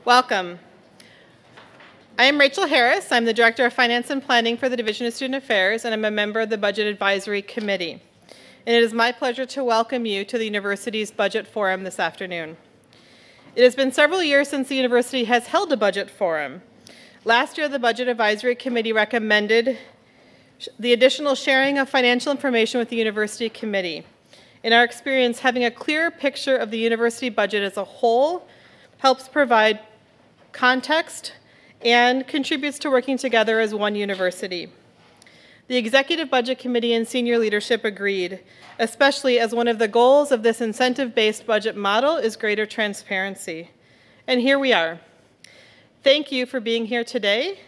Welcome. I am Rachel Harris. I'm the Director of Finance and Planning for the Division of Student Affairs, and I'm a member of the Budget Advisory Committee. And it is my pleasure to welcome you to the university's Budget Forum this afternoon. It has been several years since the university has held a budget forum. Last year, the Budget Advisory Committee recommended the additional sharing of financial information with the university committee. In our experience, having a clearer picture of the university budget as a whole helps provide context and contributes to working together as one university. The Executive Budget Committee and senior leadership agreed, especially as one of the goals of this incentive-based budget model is greater transparency. And here we are. Thank you for being here today.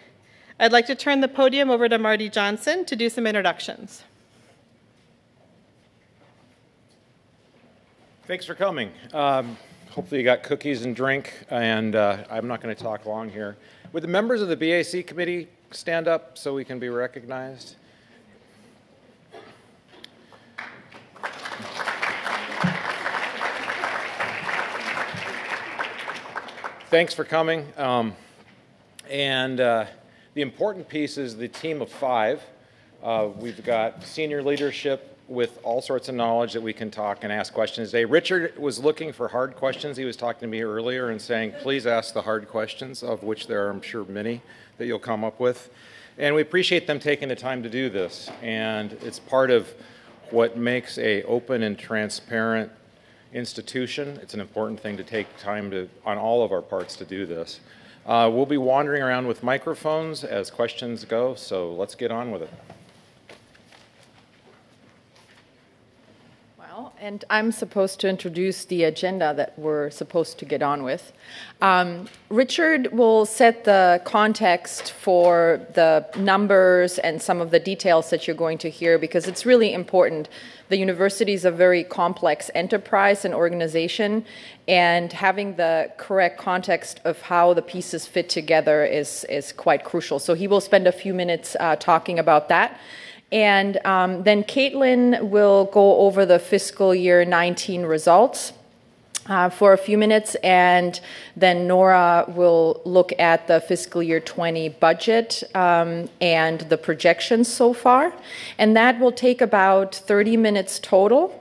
I'd like to turn the podium over to Marty Johnson to do some introductions. Thanks for coming. Hopefully you got cookies and drink, and I'm not going to talk long here. Would the members of the BAC committee stand up so we can be recognized? Thanks for coming. The important piece is the team of 5. We've got senior leadership with all sorts of knowledge that we can talk and ask questions today. Richard was looking for hard questions. He was talking to me earlier and saying, please ask the hard questions, of which there are, I'm sure, many that you'll come up with. And we appreciate them taking the time to do this. And it's part of what makes an open and transparent institution. It's an important thing to take time to, on all of our parts, to do this. We'll be wandering around with microphones as questions go, so let's get on with it. And I'm supposed to introduce the agenda that we're supposed to get on with. Richard will set the context for the numbers and some of the details that you're going to hear, because it's really important. The university is a very complex enterprise and organization, and having the correct context of how the pieces fit together is quite crucial. So he will spend a few minutes talking about that. And then Caitlin will go over the fiscal year 19 results for a few minutes, and then Nora will look at the fiscal year 20 budget and the projections so far. And that will take about 30 minutes total,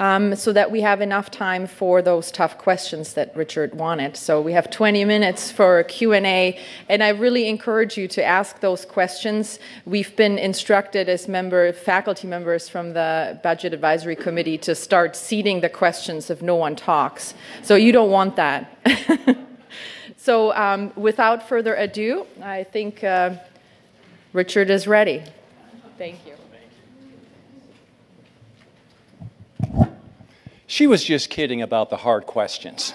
so that we have enough time for those tough questions that Richard wanted. So we have 20 minutes for Q&A, and I really encourage you to ask those questions. We've been instructed as faculty members from the Budget Advisory Committee to start seeding the questions if no one talks. So you don't want that. So without further ado, I think Richard is ready. Thank you. She was just kidding about the hard questions.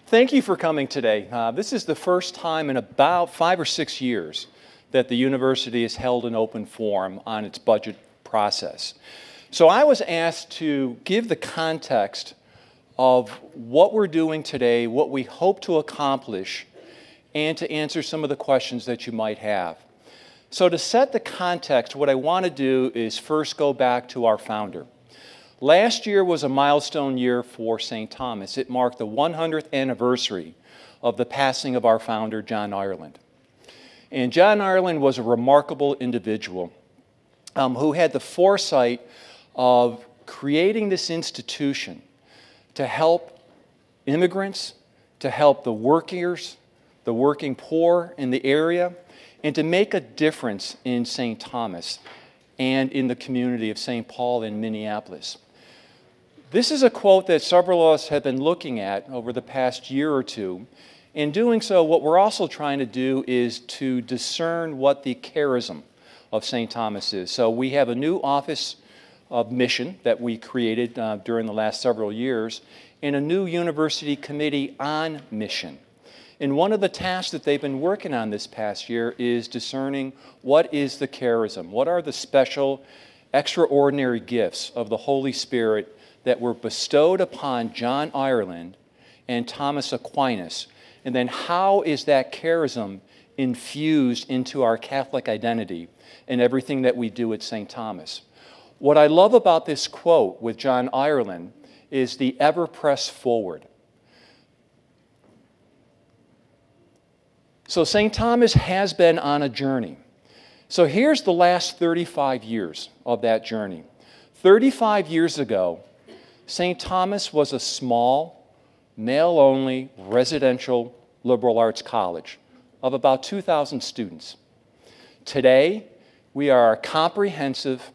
Thank you for coming today. This is the first time in about 5 or 6 years that the university has held an open forum on its budget process. So I was asked to give the context of what we're doing today, what we hope to accomplish, and to answer some of the questions that you might have. So to set the context, what I want to do is first go back to our founder. Last year was a milestone year for St. Thomas. It marked the 100th anniversary of the passing of our founder, John Ireland. And John Ireland was a remarkable individual who had the foresight of creating this institution to help immigrants, to help the workers, the working poor in the area, and to make a difference in St. Thomas and in the community of St. Paul in Minneapolis. This is a quote that several of us have been looking at over the past year or two. In doing so, what we're also trying to do is to discern what the charism of St. Thomas is. So we have a new office of mission that we created during the last several years, and a new university committee on mission. And one of the tasks that they've been working on this past year is discerning what is the charism, what are the special, extraordinary gifts of the Holy Spirit that were bestowed upon John Ireland and Thomas Aquinas, and then how is that charism infused into our Catholic identity and everything that we do at St. Thomas. What I love about this quote with John Ireland is the ever press forward. So St. Thomas has been on a journey. So here's the last 35 years of that journey. 35 years ago, St. Thomas was a small, male-only, residential liberal arts college of about 2,000 students. Today, we are a comprehensive,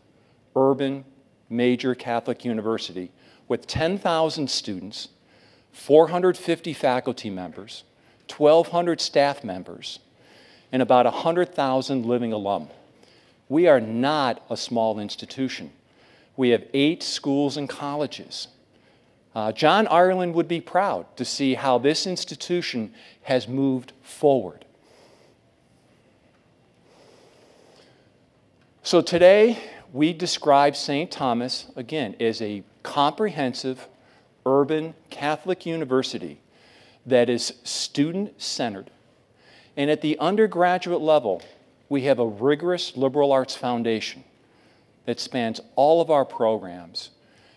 urban, major Catholic university with 10,000 students, 450 faculty members, 1,200 staff members, and about 100,000 living alum. We are not a small institution. We have 8 schools and colleges. John Ireland would be proud to see how this institution has moved forward. So today, we describe St. Thomas, again, as a comprehensive, urban Catholic university that is student-centered. And at the undergraduate level, we have a rigorous liberal arts foundation that spans all of our programs.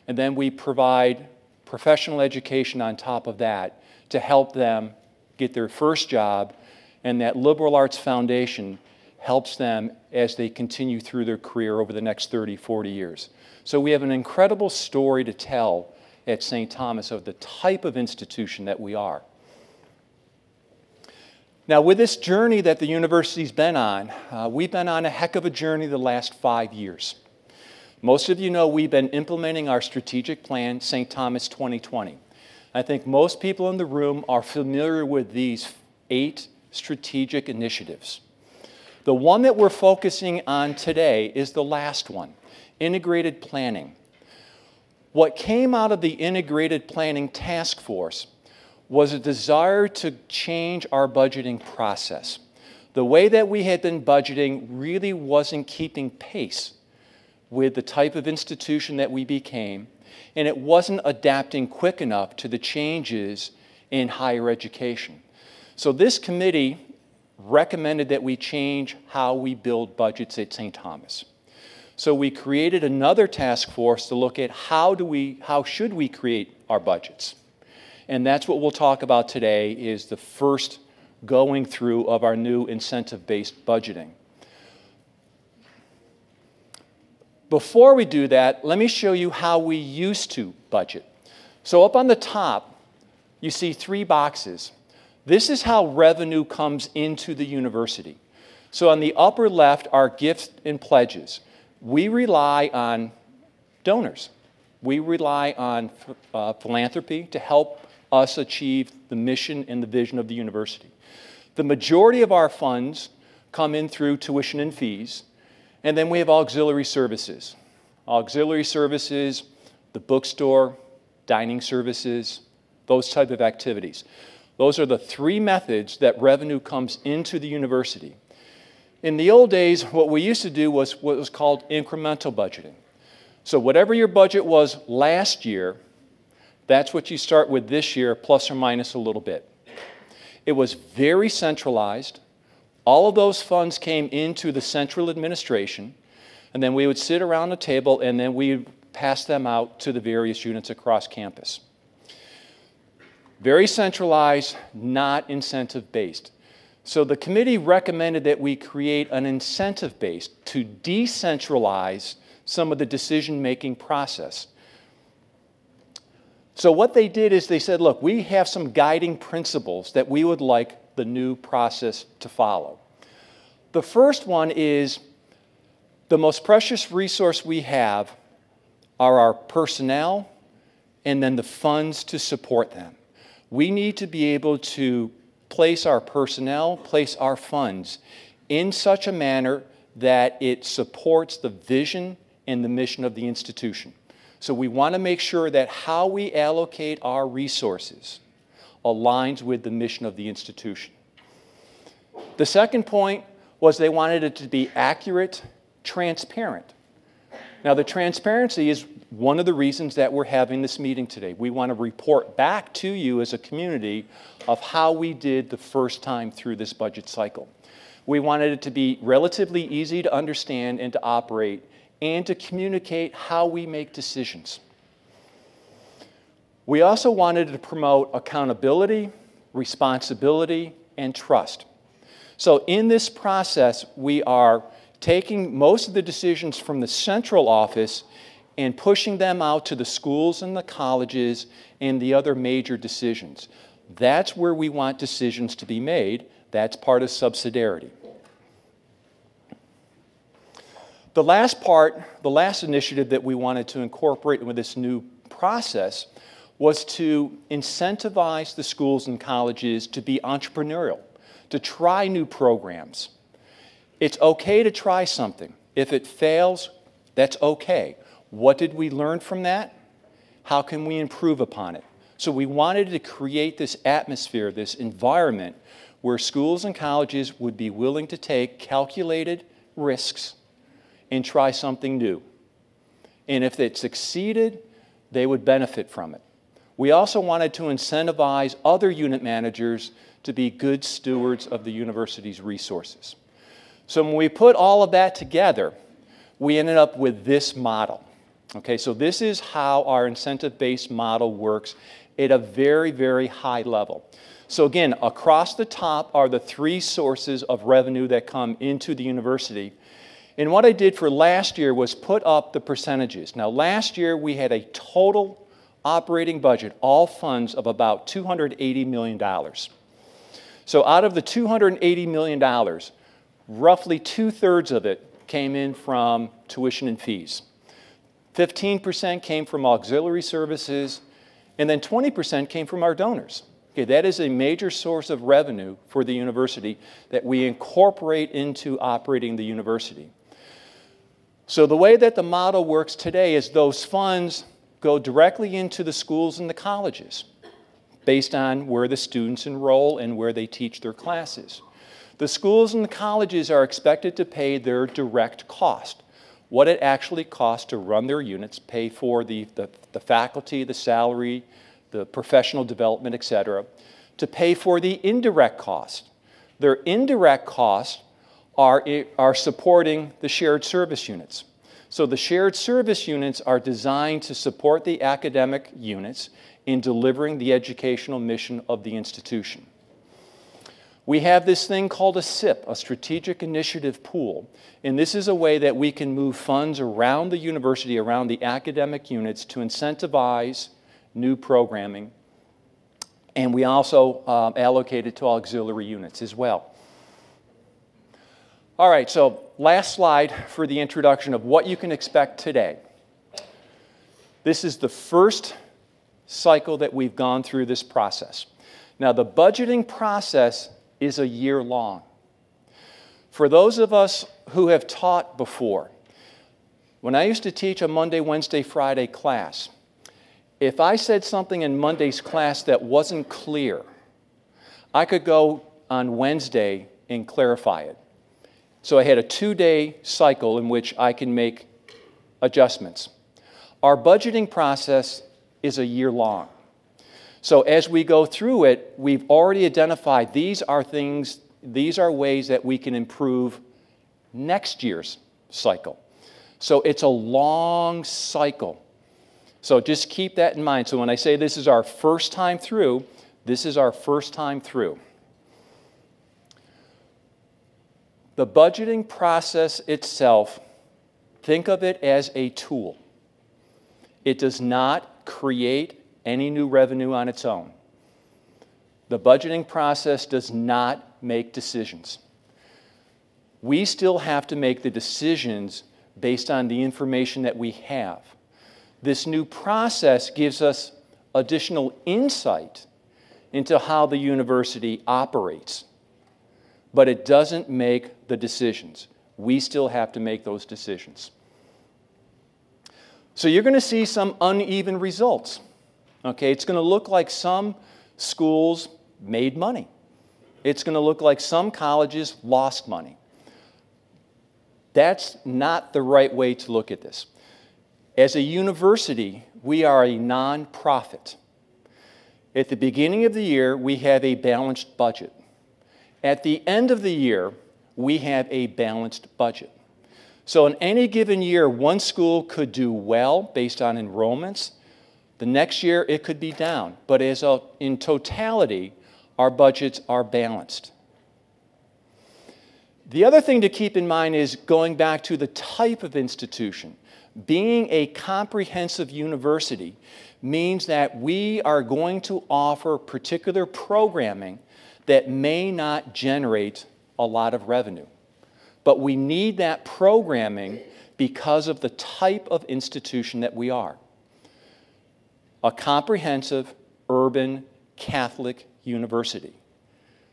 And then we provide professional education on top of that to help them get their first job. And that liberal arts foundation helps them as they continue through their career over the next 30, 40 years. So we have an incredible story to tell at St. Thomas of the type of institution that we are. Now, with this journey that the university's been on, we've been on a heck of a journey the last 5 years. Most of you know we've been implementing our strategic plan, St. Thomas 2020. I think most people in the room are familiar with these 8 strategic initiatives. The one that we're focusing on today is the last one, integrated planning. What came out of the integrated planning task force was a desire to change our budgeting process. The way that we had been budgeting really wasn't keeping pace with the type of institution that we became, and it wasn't adapting quick enough to the changes in higher education. So this committee recommended that we change how we build budgets at St. Thomas. So we created another task force to look at how should we create our budgets. And that's what we'll talk about today, is the first going through of our new incentive-based budgeting. Before we do that, let me show you how we used to budget. So up on the top, you see 3 boxes. This is how revenue comes into the university. So on the upper left are gifts and pledges. We rely on donors. We rely on philanthropy to help us achieve the mission and the vision of the university. The majority of our funds come in through tuition and fees, and then we have auxiliary services. Auxiliary services, the bookstore, dining services, those type of activities. Those are the 3 methods that revenue comes into the university. In the old days, what we used to do was what was called incremental budgeting. So whatever your budget was last year, that's what you start with this year, plus or minus a little bit. It was very centralized. All of those funds came into the central administration, and then we would sit around the table, and then we would pass them out to the various units across campus. Very centralized, not incentive-based. So the committee recommended that we create an incentive-based to decentralize some of the decision-making process. So what they did is they said, look, we have some guiding principles that we would like the new process to follow. The first one is the most precious resource we have are our personnel and then the funds to support them. We need to be able to place our personnel, place our funds in such a manner that it supports the vision and the mission of the institution. So we want to make sure that how we allocate our resources aligns with the mission of the institution. The second point was they wanted it to be accurate, transparent. Now, the transparency is one of the reasons that we're having this meeting today. We want to report back to you as a community of how we did the first time through this budget cycle. We wanted it to be relatively easy to understand and to operate, and to communicate how we make decisions. We also wanted to promote accountability, responsibility, and trust. So in this process, we are taking most of the decisions from the central office and pushing them out to the schools and the colleges and the other major decisions. That's where we want decisions to be made. That's part of subsidiarity. The last part, the last initiative that we wanted to incorporate with this new process was to incentivize the schools and colleges to be entrepreneurial, to try new programs. It's okay to try something. If it fails, that's okay. What did we learn from that? How can we improve upon it? So we wanted to create this atmosphere, this environment where schools and colleges would be willing to take calculated risks and try something new. And if it succeeded, they would benefit from it. We also wanted to incentivize other unit managers to be good stewards of the university's resources. So when we put all of that together, we ended up with this model. Okay, so this is how our incentive-based model works at a very, very high level. So again, across the top are the three sources of revenue that come into the university. And what I did for last year was put up the percentages. Now, last year we had a total operating budget, all funds, of about $280 million. So out of the $280 million, roughly 2/3 of it came in from tuition and fees. 15% came from auxiliary services, and then 20% came from our donors. Okay, that is a major source of revenue for the university that we incorporate into operating the university. So the way that the model works today is those funds go directly into the schools and the colleges based on where the students enroll and where they teach their classes. The schools and the colleges are expected to pay their direct cost, what it actually costs to run their units, pay for the faculty, the salary, the professional development, etc., to pay for the indirect cost. Their indirect costs are supporting the shared service units. So the shared service units are designed to support the academic units in delivering the educational mission of the institution. We have this thing called a SIP, a Strategic Initiative Pool, and this is a way that we can move funds around the university, around the academic units, to incentivize new programming, and we also allocate it to auxiliary units as well. All right, so last slide for the introduction of what you can expect today. This is the first cycle that we've gone through this process. Now, the budgeting process is a year long. For those of us who have taught before, when I used to teach a Monday, Wednesday, Friday class, if I said something in Monday's class that wasn't clear, I could go on Wednesday and clarify it. So I had a 2-day cycle in which I can make adjustments. Our budgeting process is a year long. So as we go through it, we've already identified these are ways that we can improve next year's cycle. So it's a long cycle. So just keep that in mind. So when I say this is our first time through, this is our first time through. The budgeting process itself, think of it as a tool. It does not create any new revenue on its own. The budgeting process does not make decisions. We still have to make the decisions based on the information that we have. This new process gives us additional insight into how the university operates, but it doesn't make the decisions. We still have to make those decisions. So you're going to see some uneven results. Okay, it's going to look like some schools made money. It's going to look like some colleges lost money. That's not the right way to look at this. As a university, we are a nonprofit. At the beginning of the year, we have a balanced budget. At the end of the year, we have a balanced budget. So in any given year, one school could do well based on enrollments. The next year, it could be down. But in totality, our budgets are balanced. The other thing to keep in mind is going back to the type of institution. Being a comprehensive university means that we are going to offer particular programming that may not generate a lot of revenue. But we need that programming because of the type of institution that we are. A comprehensive, urban, Catholic university.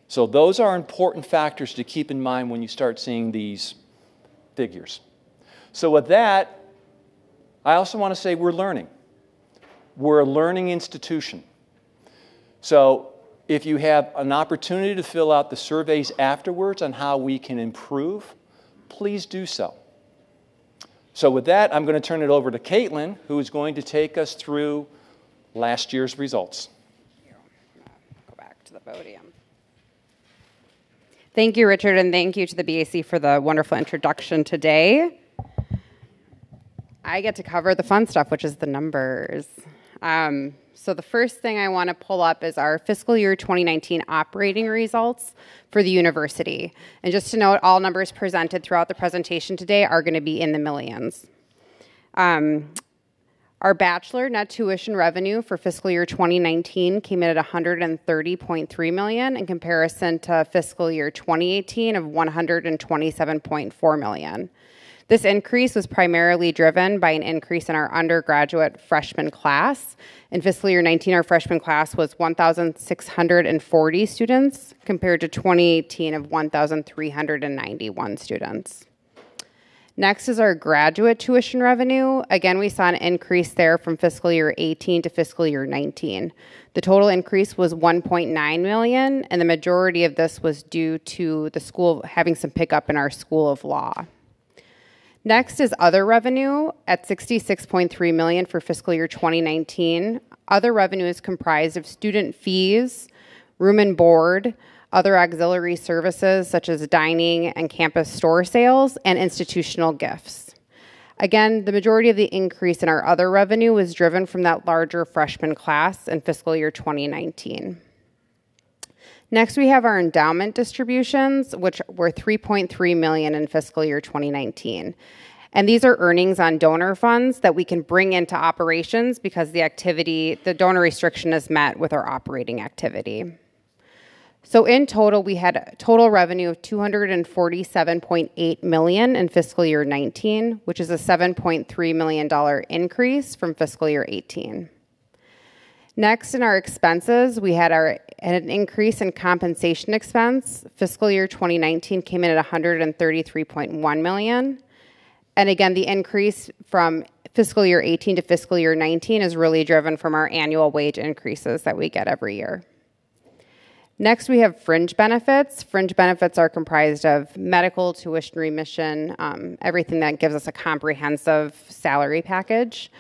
So those are important factors to keep in mind when you start seeing these figures. So with that, I also want to say we're learning. We're a learning institution. So if you have an opportunity to fill out the surveys afterwards on how we can improve, please do so. So with that, I'm going to turn it over to Caitlin, who is going to take us through last year's results. Go back to the podium. Thank you, Richard, and thank you to the BAC for the wonderful introduction today. I get to cover the fun stuff, which is the numbers. So the first thing I want to pull up is our fiscal year 2019 operating results for the university. And just to note, all numbers presented throughout the presentation today are going to be in the millions. Our bachelor net tuition revenue for fiscal year 2019 came in at $130.3 million in comparison to fiscal year 2018 of $127.4 million. This increase was primarily driven by an increase in our undergraduate freshman class. In fiscal year 19, our freshman class was 1,640 students compared to 2018 of 1,391 students. Next is our graduate tuition revenue. Again, we saw an increase there from fiscal year 18 to fiscal year 19. The total increase was $1.9 million, and the majority of this was due to the school having some pickup in our School of Law. Next is other revenue at $66.3 million for fiscal year 2019. Other revenue is comprised of student fees, room and board, other auxiliary services such as dining and campus store sales, and institutional gifts. Again, the majority of the increase in our other revenue was driven from that larger freshman class in fiscal year 2019. Next, we have our endowment distributions, which were $3.3 million in fiscal year 2019. And these are earnings on donor funds that we can bring into operations because the donor restriction is met with our operating activity. So in total, we had a total revenue of $247.8 million in fiscal year 19, which is a $7.3 million increase from fiscal year 18. Next, in our expenses, we had an increase in compensation expense. Fiscal year 2019 came in at $133.1 million. And again, the increase from fiscal year 18 to fiscal year 19 is really driven from our annual wage increases that we get every year. Next, we have fringe benefits. Fringe benefits are comprised of medical, tuition remission, everything that gives us a comprehensive salary package.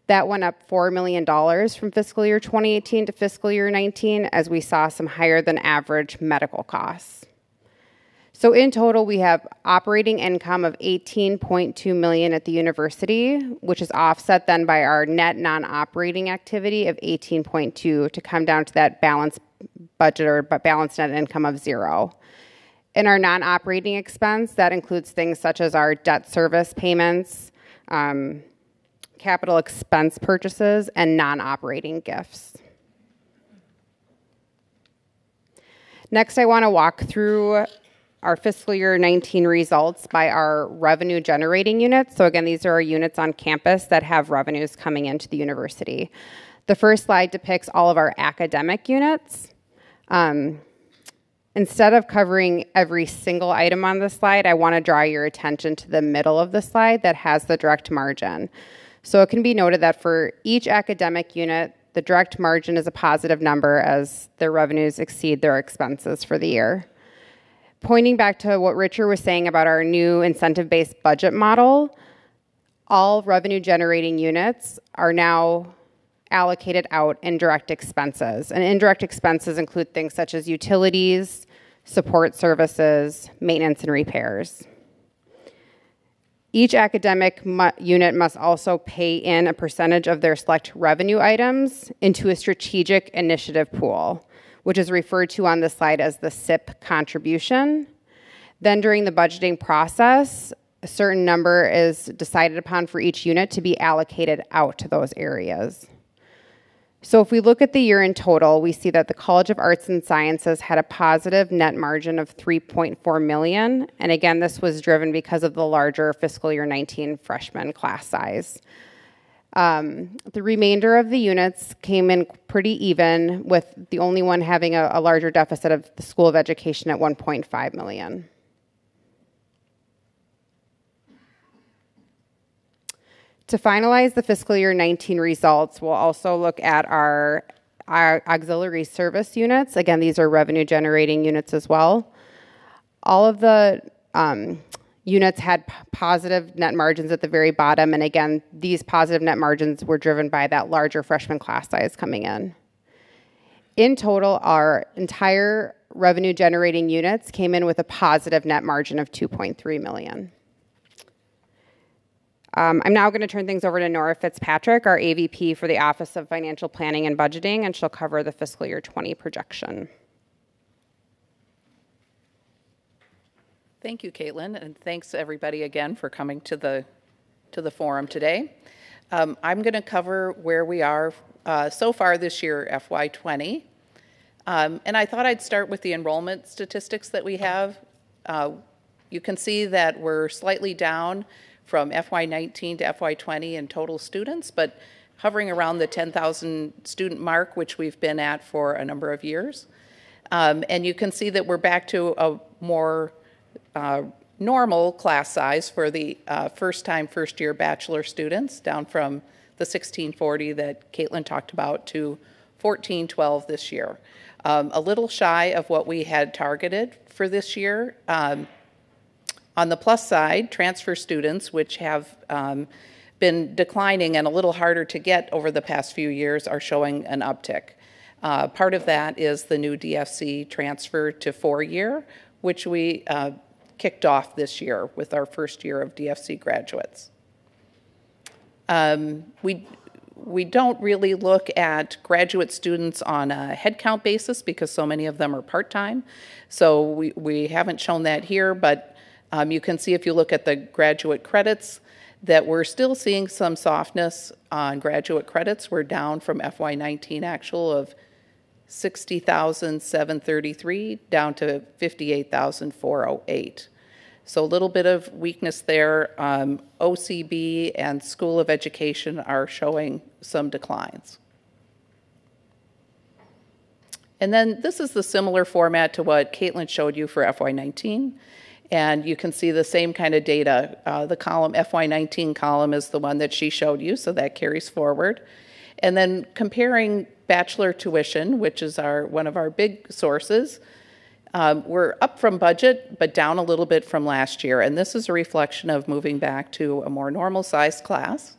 That went up $4 million from fiscal year 2018 to fiscal year 19 as we saw some higher than average medical costs. So in total, we have operating income of $18.2 million at the university, which is offset then by our net non-operating activity of $18.2 to come down to that balanced budget or balanced net income of $0. In our non-operating expense, that includes things such as our debt service payments, capital expense purchases, and non-operating gifts. Next, I want to walk through our fiscal year 19 results by our revenue generating units. So again, these are our units on campus that have revenues coming into the university. The first slide depicts all of our academic units. Instead of covering every single item on the slide, I want to draw your attention to the middle of the slide that has the direct margin. So it can be noted that for each academic unit, the direct margin is a positive number as their revenues exceed their expenses for the year. Pointing back to what Richard was saying about our new incentive-based budget model, all revenue-generating units are now allocated out in direct expenses. And indirect expenses include things such as utilities, support services, maintenance, and repairs. Each academic unit must also pay in a percentage of their select revenue items into a strategic initiative pool, which is referred to on the slide as the SIP contribution. Then during the budgeting process, a certain number is decided upon for each unit to be allocated out to those areas. So if we look at the year in total, we see that the College of Arts and Sciences had a positive net margin of $3.4 million. And again, this was driven because of the larger fiscal year 19 freshman class size. The remainder of the units came in pretty even, with the only one having a larger deficit of the School of Education at $1.5 million. To finalize the fiscal year 19 results, we'll also look at our auxiliary service units. Again, these are revenue generating units as well. All of the units had positive net margins at the very bottom, and again, these positive net margins were driven by that larger freshman class size coming in. In total, our entire revenue generating units came in with a positive net margin of $2.3 million. I'm now going to turn things over to Nora Fitzpatrick, our AVP for the Office of Financial Planning and Budgeting, and she'll cover the fiscal year 20 projection. Thank you, Caitlin, and thanks everybody again for coming to the forum today. I'm going to cover where we are so far this year, FY20, and I thought I'd start with the enrollment statistics that we have. You can see that we're slightly down from FY19 to FY20 in total students, but hovering around the 10,000 student mark, which we've been at for a number of years. And you can see that we're back to a more normal class size for the first-year bachelor students, down from the 1,640 that Caitlin talked about to 1,412 this year. A little shy of what we had targeted for this year. On the plus side, transfer students, which have been declining and a little harder to get over the past few years, are showing an uptick. Part of that is the new DFC transfer to 4-year, which we kicked off this year with our first year of DFC graduates. We don't really look at graduate students on a headcount basis because so many of them are part-time. So we haven't shown that here, but you can see if you look at the graduate credits that we're still seeing some softness on graduate credits. We're down from FY19 actual of 60,733 down to 58,408. So a little bit of weakness there. OCB and School of Education are showing some declines. And then this is the similar format to what Caitlin showed you for FY19. And you can see the same kind of data. The column, FY19 column, is the one that she showed you, so that carries forward. And then comparing bachelor tuition, which is one of our big sources, we're up from budget, but down a little bit from last year. And this is a reflection of moving back to a more normal-sized class.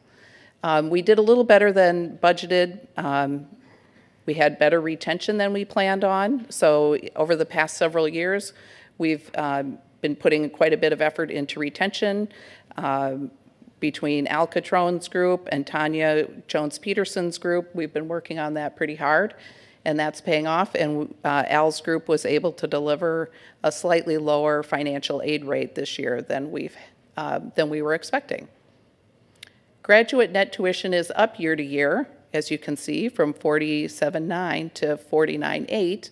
We did a little better than budgeted. We had better retention than we planned on. So over the past several years, we've been putting quite a bit of effort into retention between Al Catrone's group and Tanya Jones-Peterson's group. We've been working on that pretty hard, and that's paying off. And Al's group was able to deliver a slightly lower financial aid rate this year than we were expecting. Graduate net tuition is up year to year, as you can see, from $47.9 to $49.8,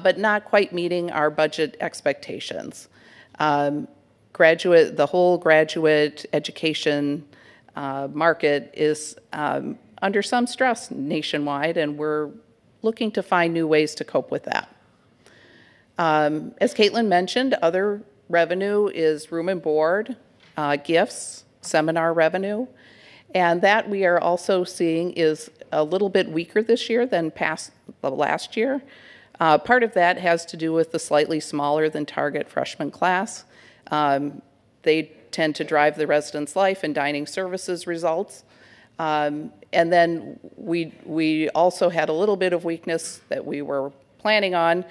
but not quite meeting our budget expectations. The whole graduate education market is under some stress nationwide, and we're looking to find new ways to cope with that. As Caitlin mentioned, other revenue is room and board, gifts, seminar revenue, and that we are also seeing is a little bit weaker this year than last year. Part of that has to do with the slightly smaller than target freshman class. They tend to drive the residence life and dining services results. And then we also had a little bit of weakness that we were planning on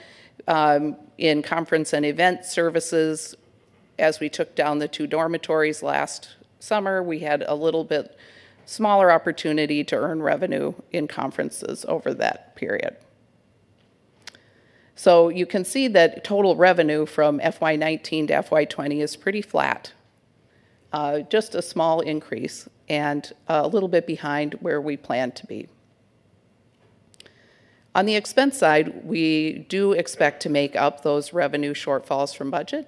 in conference and event services. As we took down the 2 dormitories last summer, we had a little bit smaller opportunity to earn revenue in conferences over that period. So you can see that total revenue from FY19 to FY20 is pretty flat. Just a small increase and a little bit behind where we plan to be. On the expense side, we do expect to make up those revenue shortfalls from budget.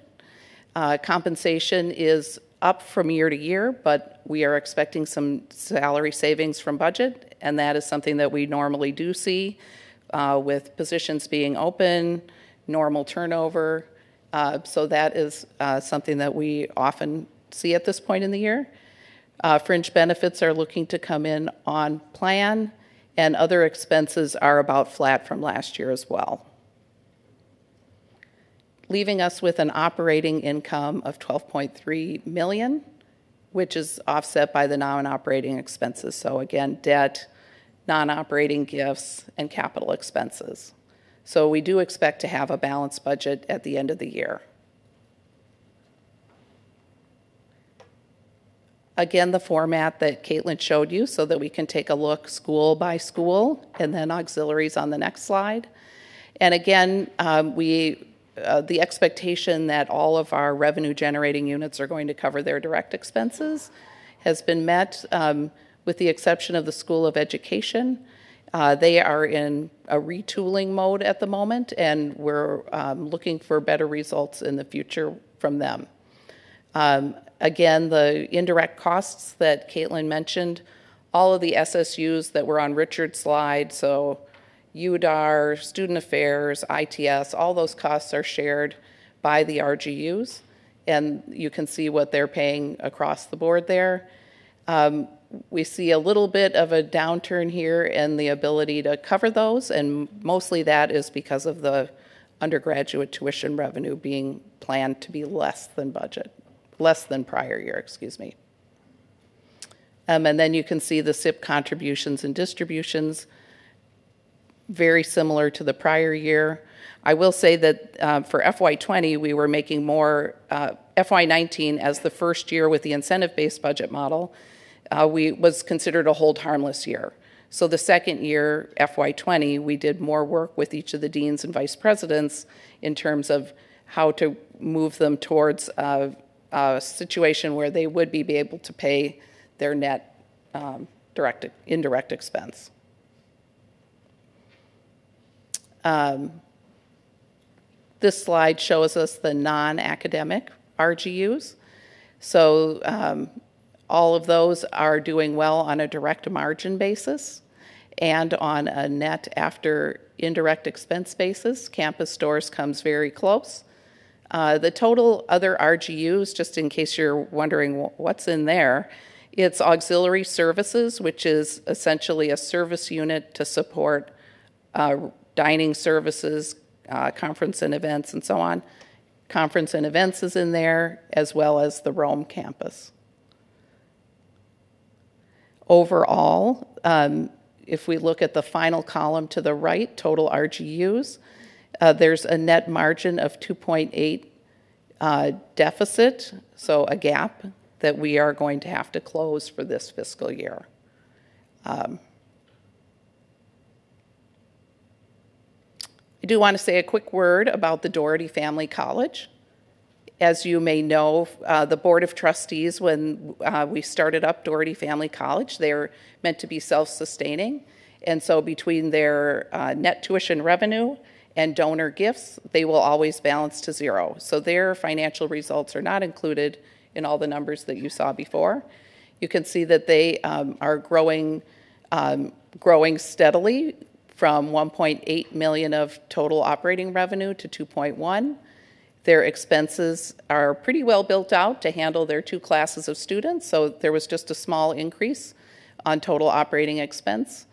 Compensation is up from year to year, but we are expecting some salary savings from budget, and that is something that we normally do see with positions being open, normal turnover. So that is something that we often see at this point in the year. Fringe benefits are looking to come in on plan, and other expenses are about flat from last year as well, leaving us with an operating income of $12.3 million, which is offset by the non-operating expenses. So again, debt, non-operating gifts, and capital expenses. So we do expect to have a balanced budget at the end of the year. Again, the format that Caitlin showed you so that we can take a look school by school, and then auxiliaries on the next slide. And again, the expectation that all of our revenue generating units are going to cover their direct expenses has been met, with the exception of the School of Education. They are in a retooling mode at the moment, and we're looking for better results in the future from them. Again, the indirect costs that Caitlin mentioned, all of the SSUs that were on Richard's slide, so UDAR, Student Affairs, ITS, all those costs are shared by the RGUs, and you can see what they're paying across the board there. We see a little bit of a downturn here in the ability to cover those, and mostly that is because of the undergraduate tuition revenue being planned to be less than prior year, excuse me. And then you can see the SIP contributions and distributions, very similar to the prior year. I will say that for FY20, we were making more, FY19 as the first year with the incentive-based budget model, was considered a hold harmless year. So the second year, FY20, we did more work with each of the deans and vice presidents in terms of how to move them towards a situation where they would be able to pay their net indirect expense. This slide shows us the non-academic RGUs. So all of those are doing well on a direct margin basis and on a net after indirect expense basis. Campus Stores comes very close. The total other RGUs, just in case you're wondering what's in there, it's auxiliary services, which is essentially a service unit to support dining services, conference and events, and so on. Conference and events is in there, as well as the Rome campus. Overall, if we look at the final column to the right, total RGUs, there's a net margin of 2.8 deficit, so a gap that we are going to have to close for this fiscal year. I do want to say a quick word about the Doherty Family College. As you may know, the Board of Trustees, when we started up Doherty Family College, they're meant to be self-sustaining. And so between their net tuition revenue and donor gifts, they will always balance to zero. So their financial results are not included in all the numbers that you saw before. You can see that they are growing steadily from 1.8 million of total operating revenue to 2.1. Their expenses are pretty well built out to handle their 2 classes of students, so there was just a small increase on total operating expense.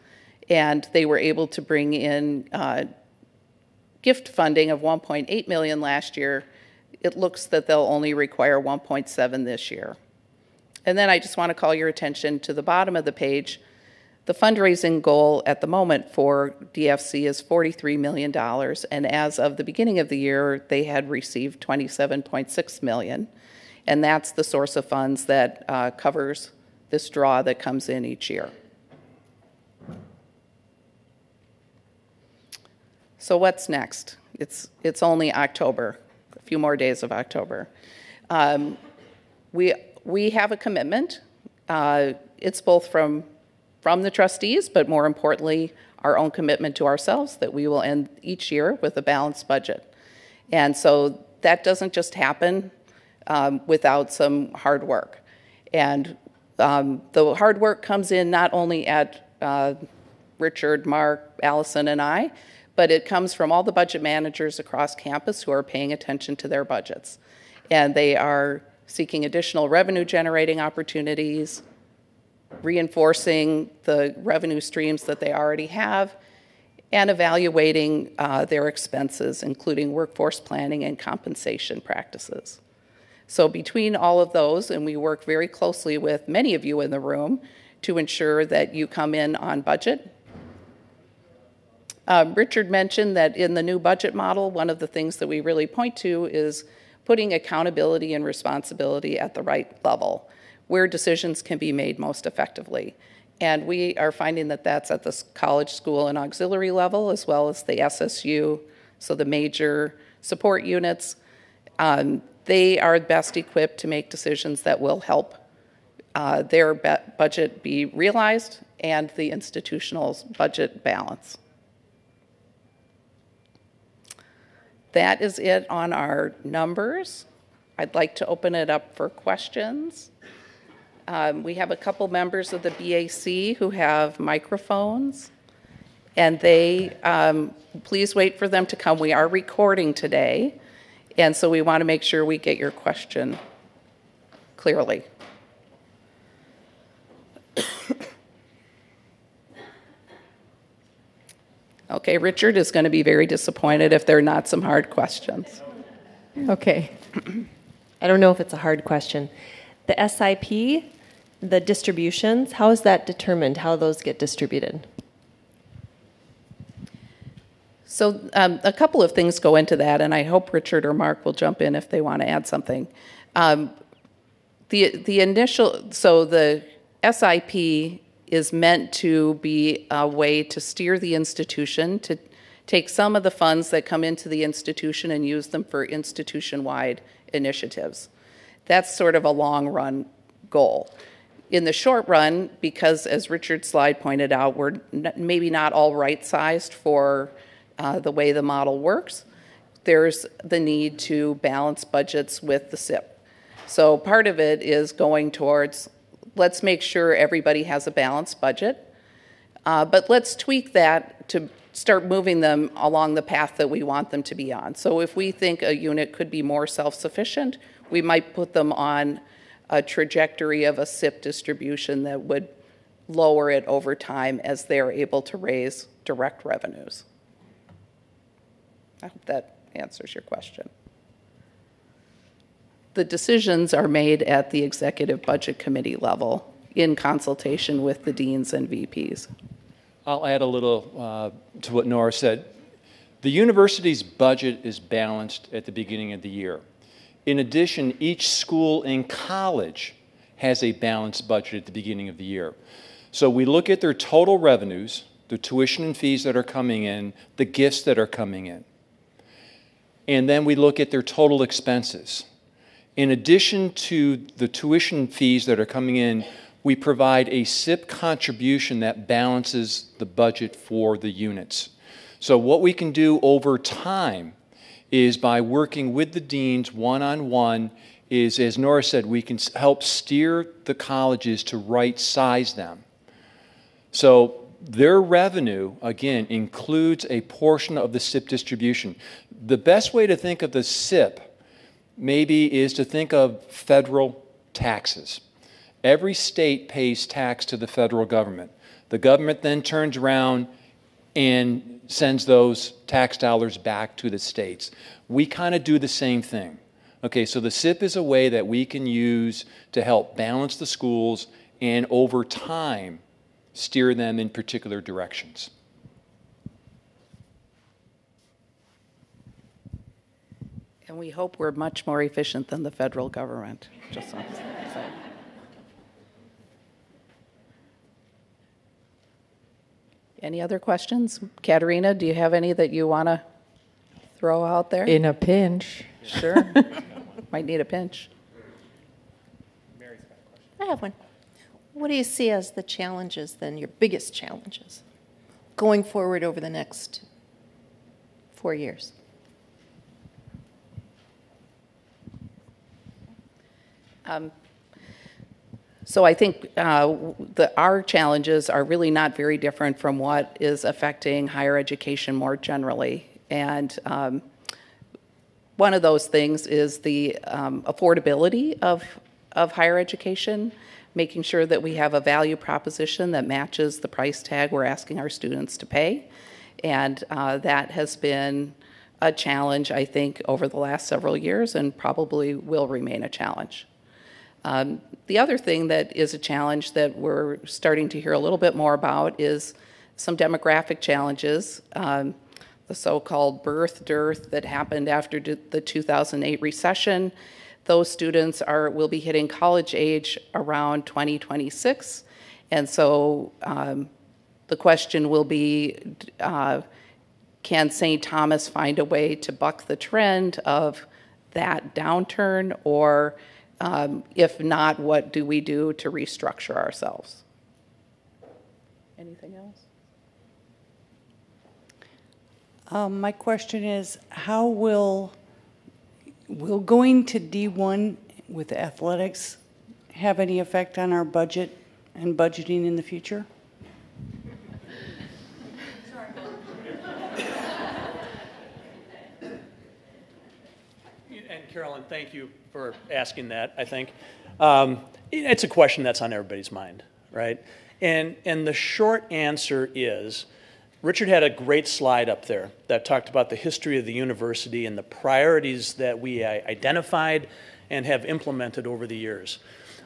And they were able to bring in gift funding of 1.8 million last year. It looks that they'll only require 1.7 this year. And then I just want to call your attention to the bottom of the page. The fundraising goal at the moment for DFC is $43 million, and as of the beginning of the year, they had received $27.6 million, and that's the source of funds that covers this draw that comes in each year. So what's next? It's only October, a few more days of October. We have a commitment. It's both from the trustees, but more importantly, our own commitment to ourselves that we will end each year with a balanced budget. And so that doesn't just happen without some hard work. And the hard work comes in not only at Richard, Mark, Allison, and I, but it comes from all the budget managers across campus who are paying attention to their budgets. And they are seeking additional revenue generating opportunities, reinforcing the revenue streams that they already have, and evaluating their expenses, including workforce planning and compensation practices. So between all of those, and we work very closely with many of you in the room to ensure that you come in on budget. Richard mentioned that in the new budget model, one of the things that we really point to is putting accountability and responsibility at the right level, where decisions can be made most effectively. And we are finding that that's at the college, school, and auxiliary level, as well as the SSU, so the major support units. They are best equipped to make decisions that will help their budget be realized and the institutional's budget balance. That is it on our numbers. I'd like to open it up for questions. We have a couple members of the BAC who have microphones, and they, please wait for them to come. We are recording today, and so we want to make sure we get your question clearly. Okay, Richard is going to be very disappointed if there are not some hard questions. Okay. I don't know if it's a hard question. The SIP, the distributions, how is that determined, how those get distributed? So a couple of things go into that, and I hope Richard or Mark will jump in if they want to add something. The initial, so the SIP is meant to be a way to steer the institution, to take some of the funds that come into the institution and use them for institution-wide initiatives. That's sort of a long-run goal. In the short run, because as Richard's slide pointed out, we're maybe not all right-sized for the way the model works, there's the need to balance budgets with the SIP. So part of it is going towards, let's make sure everybody has a balanced budget, but let's tweak that to start moving them along the path that we want them to be on. So if we think a unit could be more self-sufficient, we might put them on a trajectory of a SIP distribution that would lower it over time as they're able to raise direct revenues. I hope that answers your question. The decisions are made at the Executive Budget Committee level in consultation with the deans and VPs. I'll add a little to what Nora said. The university's budget is balanced at the beginning of the year. In addition, each school and college has a balanced budget at the beginning of the year. So we look at their total revenues, the tuition and fees that are coming in, the gifts that are coming in. And then we look at their total expenses. In addition to the tuition fees that are coming in, we provide a SIP contribution that balances the budget for the units. So what we can do over time is by working with the deans one-on-one is, as Nora said, we can help steer the colleges to right-size them. So their revenue, again, includes a portion of the SIP distribution. The best way to think of the SIP maybe is to think of federal taxes. Every state pays tax to the federal government. The government then turns around and sends those tax dollars back to the states. We kind of do the same thing. Okay, so the SIP is a way that we can use to help balance the schools and over time steer them in particular directions. And we hope we're much more efficient than the federal government. Just want to say. Any other questions? Katerina, do you have any that you want to throw out there? In a pinch. Sure. Might need a pinch. I have one. What do you see as the challenges then, your biggest challenges, going forward over the next 4 years? So I think our challenges are really not very different from what is affecting higher education more generally. And one of those things is the affordability of higher education, making sure that we have a value proposition that matches the price tag we're asking our students to pay. And that has been a challenge, I think, over the last several years and probably will remain a challenge. The other thing that is a challenge that we're starting to hear a little bit more about is some demographic challenges, the so-called birth dearth that happened after the 2008 recession. Those students will be hitting college age around 2026, and so the question will be, can St. Thomas find a way to buck the trend of that downturn, or if not, what do we do to restructure ourselves? Anything else? My question is, how will going to D1 with athletics have any effect on our budget and budgeting in the future? And Carolyn, thank you for asking that, I think. It's a question that's on everybody's mind, right? And the short answer is, Richard had a great slide up there that talked about the history of the university and the priorities that we identified and have implemented over the years.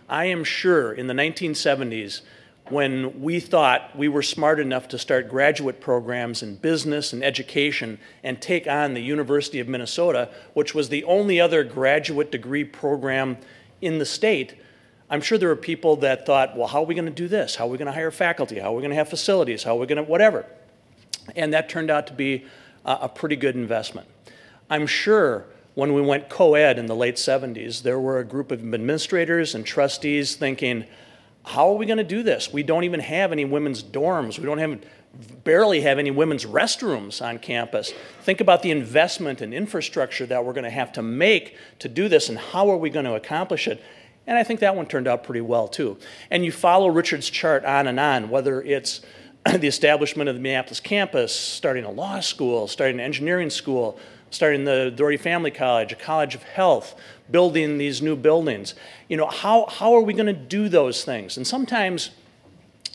I am sure in the 1970s, when we thought we were smart enough to start graduate programs in business and education and take on the University of Minnesota, which was the only other graduate degree program in the state, I'm sure there were people that thought, well, how are we going to do this? How are we going to hire faculty? How are we going to have facilities? How are we going to whatever? And that turned out to be a pretty good investment. I'm sure when we went co-ed in the late 70s, there were a group of administrators and trustees thinking, how are we going to do this? We don't even have any women's dorms. We barely have any women's restrooms on campus. Think about the investment and infrastructure that we're going to have to make to do this, and how are we going to accomplish it? And I think that one turned out pretty well, too. And you follow Richard's chart on and on, whether it's the establishment of the Minneapolis campus, starting a law school, starting an engineering school, starting the Doherty Family College, a college of health, building these new buildings. You know, how are we going to do those things? And sometimes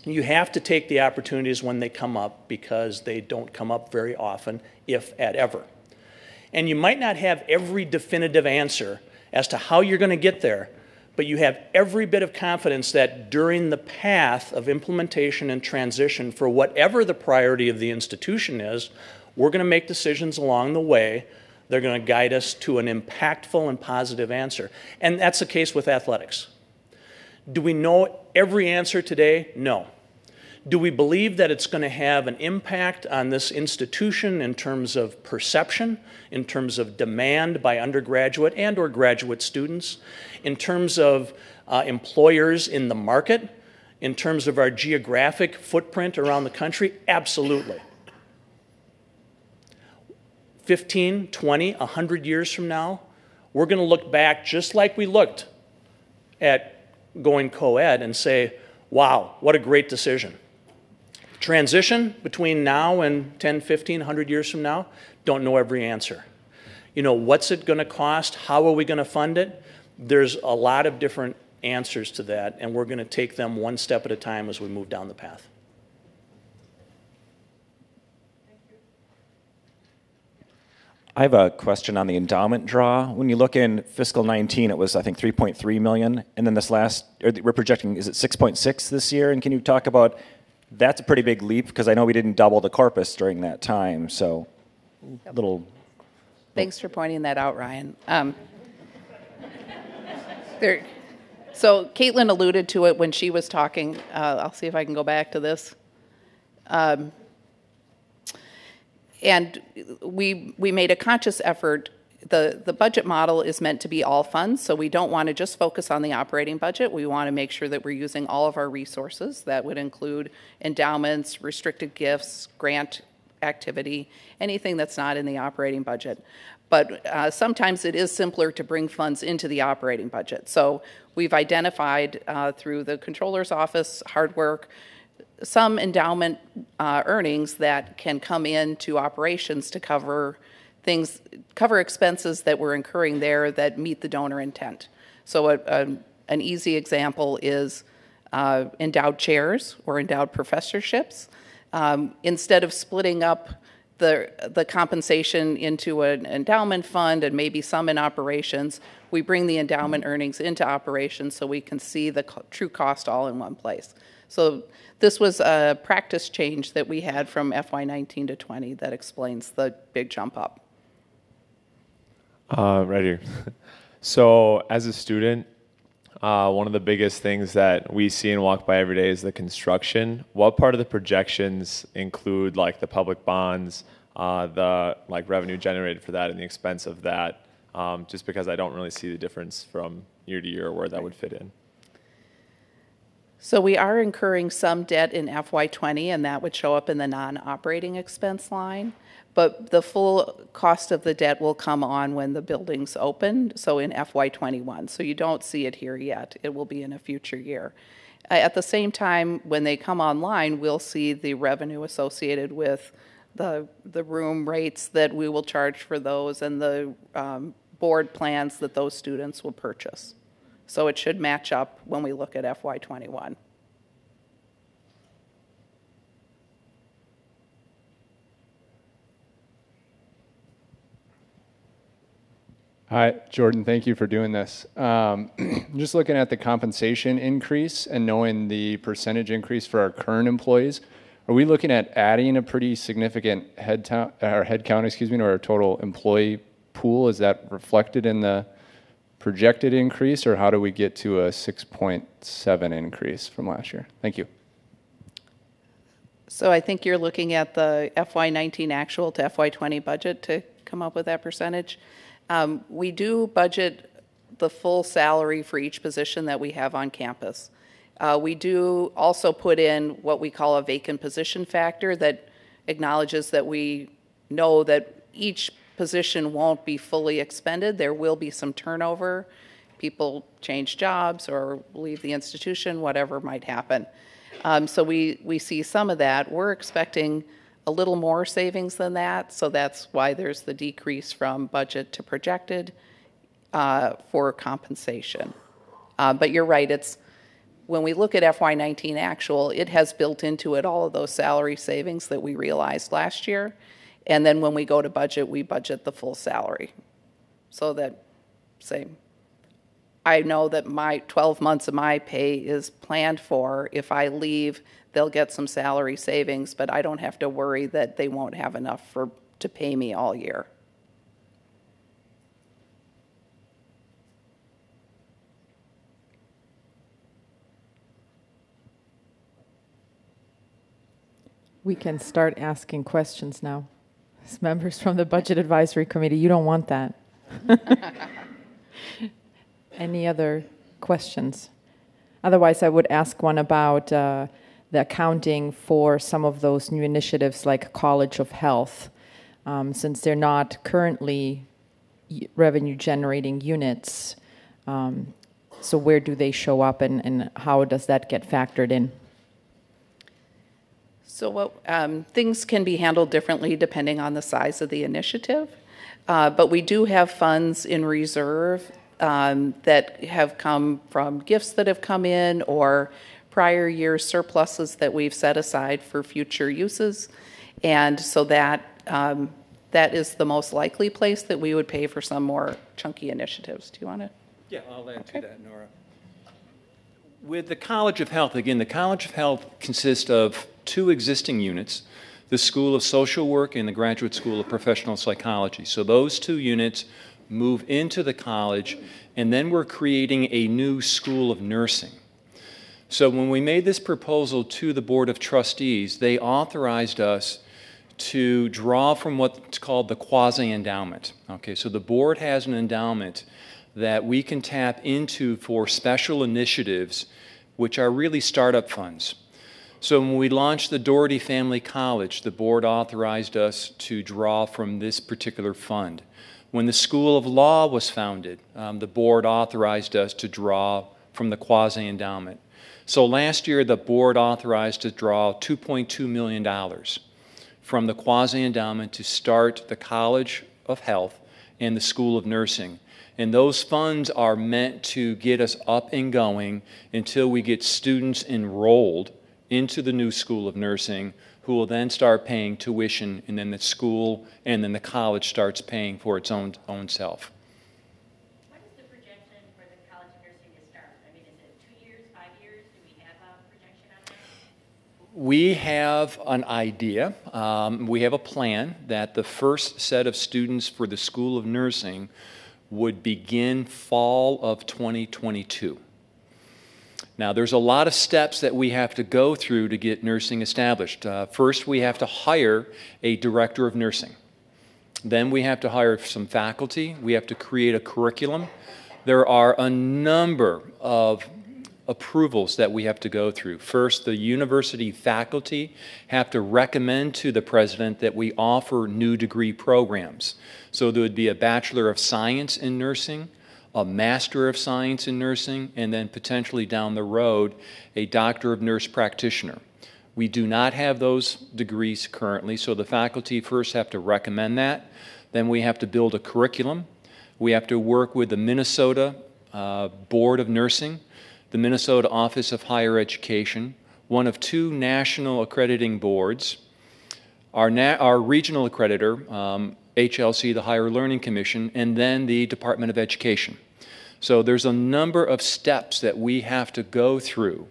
you have to take the opportunities when they come up, because they don't come up very often, if at ever. And you might not have every definitive answer as to how you're going to get there, but you have every bit of confidence that during the path of implementation and transition for whatever the priority of the institution is, we're going to make decisions along the way. They're going to guide us to an impactful and positive answer. And that's the case with athletics. Do we know every answer today? No. Do we believe that it's going to have an impact on this institution in terms of perception, in terms of demand by undergraduate and or graduate students, in terms of employers in the market, in terms of our geographic footprint around the country? Absolutely. 15, 20, 100 years from now, we're going to look back just like we looked at going co-ed and say, wow, what a great decision. Transition between now and 10, 15, 100 years from now, don't know every answer. You know, what's it going to cost? How are we going to fund it? There's a lot of different answers to that, and we're going to take them one step at a time as we move down the path. I have a question on the endowment draw. When you look in fiscal 19, it was, I think, 3.3 million, and then we're projecting, is it 6.6 this year? And can you talk about, that's a pretty big leap, because I know we didn't double the corpus during that time, so a little. Thanks for pointing that out, Ryan. So Caitlin alluded to it when she was talking. I'll see if I can go back to this. And we made a conscious effort. The budget model is meant to be all funds, so we don't want to just focus on the operating budget. We want to make sure that we're using all of our resources. That would include endowments, restricted gifts, grant activity, anything that's not in the operating budget. But sometimes it is simpler to bring funds into the operating budget. So we've identified through the Controller's Office hard work some endowment earnings that can come into operations to cover expenses that we're incurring there that meet the donor intent. So an easy example is endowed chairs or endowed professorships. Instead of splitting up the compensation into an endowment fund and maybe some in operations, we bring the endowment earnings into operations so we can see the true cost all in one place. So this was a practice change that we had from FY19 to 20 that explains the big jump up. Right here. So as a student, one of the biggest things that we see and walk by every day is the construction. What part of the projections include like the public bonds, the like revenue generated for that and the expense of that? Just because I don't really see the difference from year to year where that would fit in. So we are incurring some debt in FY20, and that would show up in the non-operating expense line. But the full cost of the debt will come on when the building's open, so in FY21. So you don't see it here yet. It will be in a future year. At the same time, when they come online, we'll see the revenue associated with the room rates that we will charge for those and the board plans that those students will purchase. So it should match up when we look at FY21. Hi, Jordan. Thank you for doing this. Just looking at the compensation increase and knowing the percentage increase for our current employees, are we looking at adding a pretty significant headcount, to our total employee pool? Is that reflected in the projected increase, or how do we get to a 6.7 increase from last year? Thank you. So I think you're looking at the FY19 actual to FY20 budget to come up with that percentage. We do budget the full salary for each position that we have on campus. We do also put in what we call a vacant position factor that acknowledges that we know that each position won't be fully expended. There will be some turnover. People change jobs or leave the institution, whatever might happen. So we see some of that. We're expecting a little more savings than that, so that's why there's the decrease from budget to projected for compensation. But you're right, it's when we look at FY19 actual, it has built into it all of those salary savings that we realized last year. And then when we go to budget, we budget the full salary. So that, say, I know that my 12 months of my pay is planned for. If I leave, they'll get some salary savings, but I don't have to worry that they won't have enough to pay me all year. We can start asking questions now. As members from the Budget Advisory Committee, you don't want that. Any other questions? Otherwise, I would ask one about the accounting for some of those new initiatives like College of Health. Since they're not currently revenue generating units, so where do they show up and how does that get factored in? So things can be handled differently depending on the size of the initiative, but we do have funds in reserve that have come from gifts that have come in or prior year surpluses that we've set aside for future uses, and so that is the most likely place that we would pay for some more chunky initiatives. Do you want to? Yeah, I'll add to that, Nora. With the College of Health, again, the College of Health consists of two existing units, the School of Social Work and the Graduate School of Professional Psychology. So those two units move into the college, and then we're creating a new School of Nursing. So when we made this proposal to the Board of Trustees, they authorized us to draw from what's called the quasi-endowment. Okay, so the board has an endowment that we can tap into for special initiatives, which are really startup funds. So when we launched the Doherty Family College, the board authorized us to draw from this particular fund. When the School of Law was founded, the board authorized us to draw from the quasi-endowment. So last year, the board authorized to draw $2.2 million from the quasi-endowment to start the College of Health and the School of Nursing. And those funds are meant to get us up and going until we get students enrolled into the new School of Nursing, who will then start paying tuition, and then the school and then the college starts paying for its own self. What is the projection for the College of Nursing to start? I mean, is it 2 years, 5 years? Do we have a projection on that? We have an idea. We have a plan that the first set of students for the School of Nursing would begin fall of 2022. Now, there's a lot of steps that we have to go through to get nursing established. First, we have to hire a director of nursing. Then we have to hire some faculty. We have to create a curriculum. There are a number of approvals that we have to go through. First, the university faculty have to recommend to the president that we offer new degree programs. So there would be a Bachelor of Science in Nursing, a Master of Science in Nursing, and then potentially down the road, a Doctor of Nurse Practitioner. We do not have those degrees currently, so the faculty first have to recommend that. Then we have to build a curriculum. We have to work with the Minnesota Board of Nursing, the Minnesota Office of Higher Education, one of 2 national accrediting boards, our regional accreditor, HLC, the Higher Learning Commission, and then the Department of Education. So there's a number of steps that we have to go through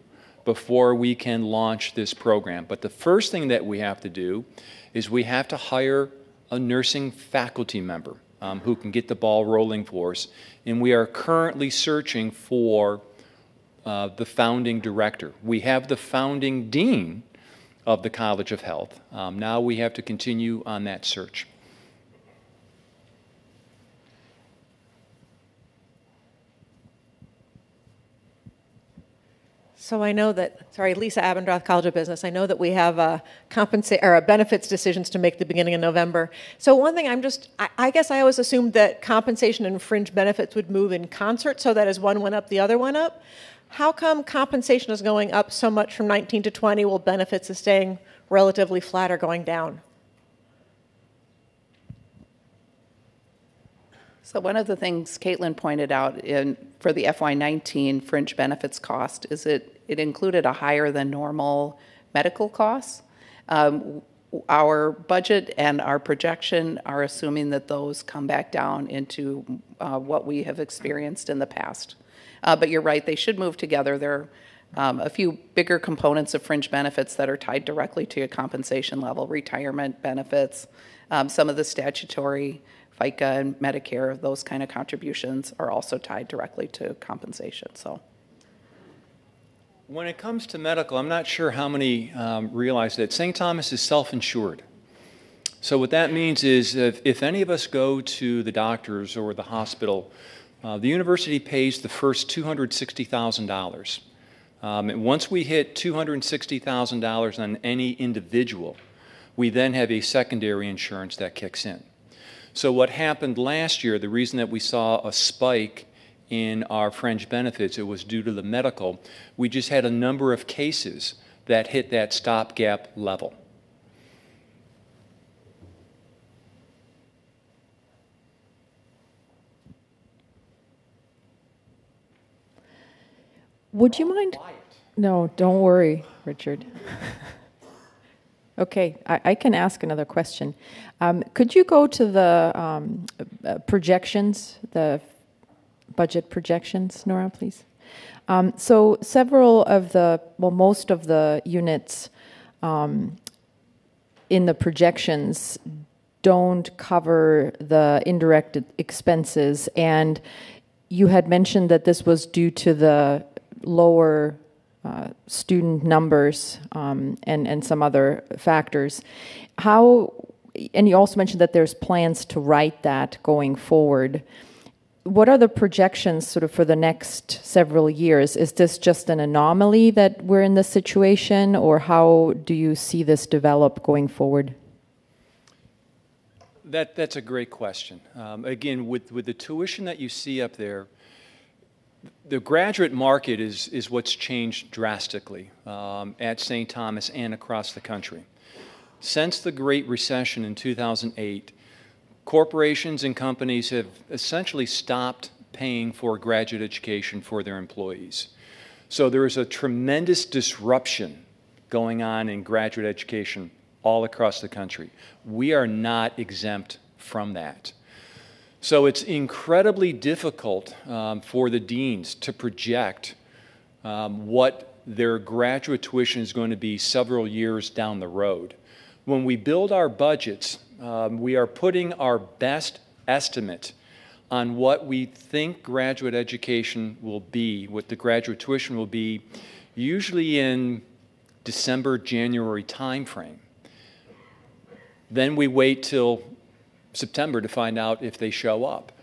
before we can launch this program. But the first thing that we have to do is we have to hire a nursing faculty member who can get the ball rolling for us. And we are currently searching for the founding director. We have the founding dean of the College of Health. Now we have to continue on that search. So I know that, Lisa Abendroth, College of Business. I know that we have a benefits decisions to make at the beginning of November. So one thing I guess I always assumed that compensation and fringe benefits would move in concert, so that as one went up, the other went up. How come compensation is going up so much from 19 to 20 while benefits is staying relatively flat or going down? So one of the things Caitlin pointed out for the FY19 fringe benefits cost is it included a higher than normal medical costs. Our budget and our projection are assuming that those come back down into what we have experienced in the past. But you're right, they should move together. There are a few bigger components of fringe benefits that are tied directly to your compensation level, retirement benefits, some of the statutory FICA and Medicare, those kind of contributions are also tied directly to compensation. So, when it comes to medical, I'm not sure how many realize that St. Thomas is self-insured. So what that means is if any of us go to the doctors or the hospital, the university pays the first $260,000. And once we hit $260,000 on any individual, we then have a secondary insurance that kicks in. So what happened last year, the reason that we saw a spike in our fringe benefits, it was due to the medical. We just had a number of cases that hit that stopgap level. Would you mind? No, don't worry, Richard. Okay, I can ask another question. Could you go to the projections, the budget projections, Nora, please? So several of most of the units in the projections don't cover the indirect expenses, and you had mentioned that this was due to the lower student numbers and some other factors. How and you also mentioned that there's plans to write that going forward. What are the projections sort of for the next several years? Is this just an anomaly that we're in this situation, or how do you see this develop going forward? That's a great question. Again, with the tuition that you see up there, the graduate market is what's changed drastically at St. Thomas and across the country. Since the Great Recession in 2008, corporations and companies have essentially stopped paying for graduate education for their employees. So there is a tremendous disruption going on in graduate education all across the country. We are not exempt from that. So it's incredibly difficult for the deans to project what their graduate tuition is going to be several years down the road. When we build our budgets, we are putting our best estimate on what we think graduate education will be, what the graduate tuition will be, usually in December, January timeframe. Then we wait till September to find out if they show up.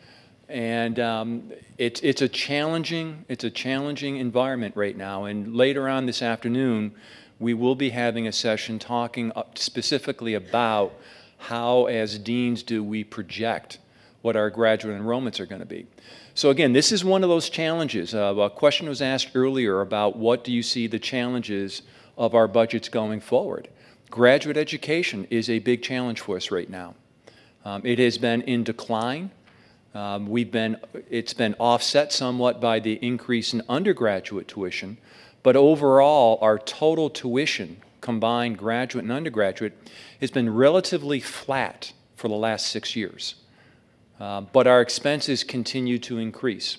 And it's a challenging environment right now. And later on this afternoon, we will be having a session talking specifically about how, as deans, do we project what our graduate enrollments are going to be. So again, this is one of those challenges. A question was asked earlier about what do you see the challenges of our budgets going forward. Graduate education is a big challenge for us right now. It has been in decline. It's been offset somewhat by the increase in undergraduate tuition, but overall, our total tuition, combined graduate and undergraduate, has been relatively flat for the last 6 years. But our expenses continue to increase.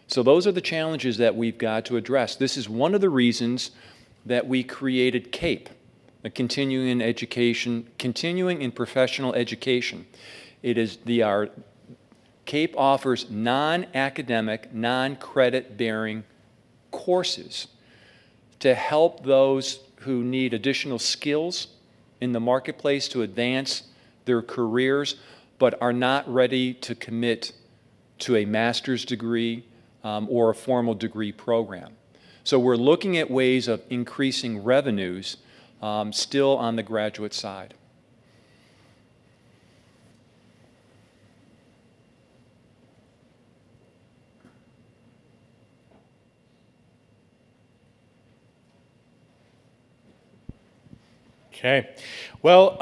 So those are the challenges that we've got to address. This is one of the reasons that we created CAPE, a continuing in professional education. CAPE offers non-academic, non-credit bearing courses to help those who need additional skills in the marketplace to advance their careers, but are not ready to commit to a master's degree or a formal degree program. So we're looking at ways of increasing revenues still on the graduate side. Okay. Well,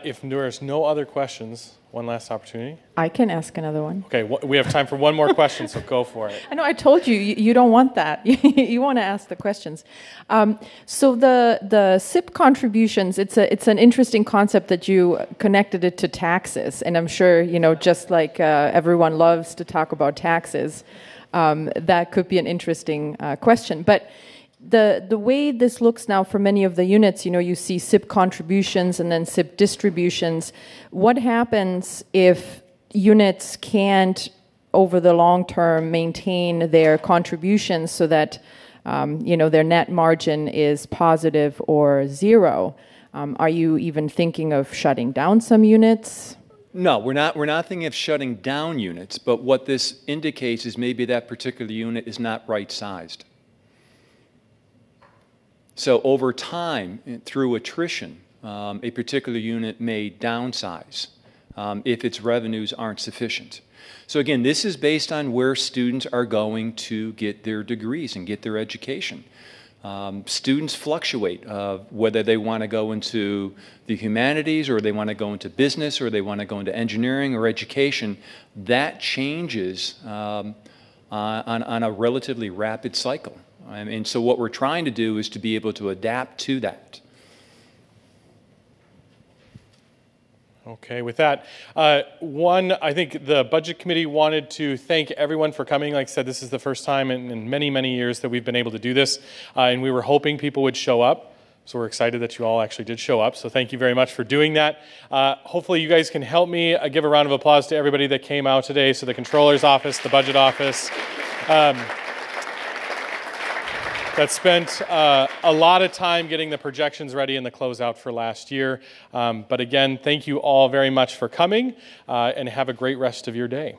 if there's no other questions, one last opportunity. I can ask another one. Okay, we have time for one more question, so go for it. I know, I told you, you don't want that. You want to ask the questions. So the SIP contributions, it's an interesting concept that you connected it to taxes. And I'm sure, just like everyone loves to talk about taxes, that could be an interesting question. But the way this looks now for many of the units, you see SIP contributions and then SIP distributions. What happens if units can't, over the long term, maintain their contributions so that their net margin is positive or zero? Are you even thinking of shutting down some units? No, we're not thinking of shutting down units, but what this indicates is maybe that particular unit is not right-sized. So over time, through attrition, a particular unit may downsize if its revenues aren't sufficient. So again, this is based on where students are going to get their degrees and get their education. Students fluctuate, whether they want to go into the humanities or they want to go into business or they want to go into engineering or education. That changes on a relatively rapid cycle. And so what we're trying to do is to be able to adapt to that. Okay, with that, I think the Budget Committee wanted to thank everyone for coming. Like I said, this is the first time in many, many years that we've been able to do this, and we were hoping people would show up. So we're excited that you all actually did show up. So thank you very much for doing that. Hopefully you guys can help me give a round of applause to everybody that came out today. So the Controller's Office, the Budget Office. that spent a lot of time getting the projections ready and the closeout for last year. But again, thank you all very much for coming, and have a great rest of your day.